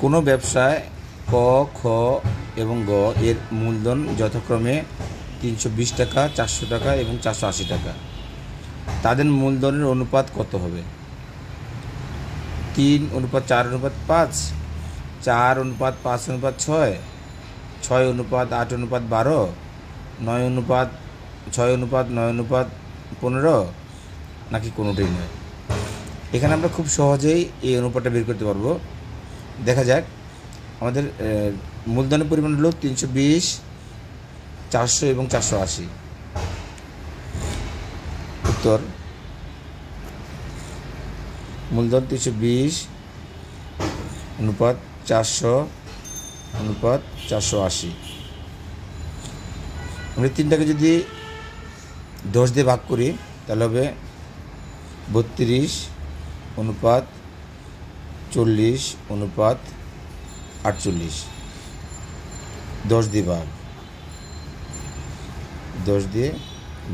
কোনো ব্যবসায় ক, খ এবং গ এর মূলধন যথাক্রমে 320 টাকা, 400 টাকা এবং 480 টাকা। তাদের মূলধনের অনুপাত কত হবে? 3:4:5, 4:5:6, 6:8:12, 9:6:9:15, নাকি কোনোটাই নয়? এখানে আমরা খুব সহজেই এই অনুপাতটা বের করতে পারবো। দেখা যাক, আমাদের মূলধনের পরিমাণ হলো 320, 400 এবং 480। উত্তর: মূলধন 320 অনুপাত 400 অনুপাত 480। আমরা তিনটাকে যদি 10 দিয়ে ভাগ করি তাহলে হবে 32 অনুপাত 40 অনুপাত 48। 10 দিয়ে ভাগ, 10 দিয়ে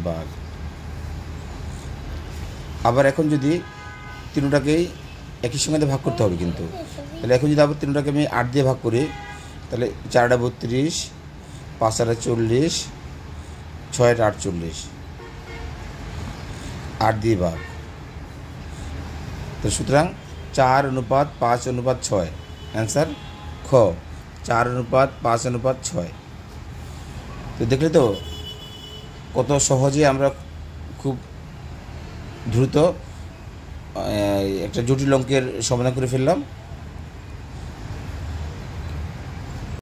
ভাগ। আবার এখন যদি তিনটাকেই একই সঙ্গে ভাগ করতে হবে কিন্তু, তাহলে এখন যদি আবার তিনটাকে আমি 8 দিয়ে ভাগ করি তাহলে 4 32, 5 40, 6 48, 8 দিয়ে ভাগ। তো সুতরাং 4:5:6। অ্যান্সার খ, 4:5:6। তো দেখলে তো কত সহজে আমরা খুব দ্রুত একটা জটিল অঙ্কের সমাধান করে ফেললাম।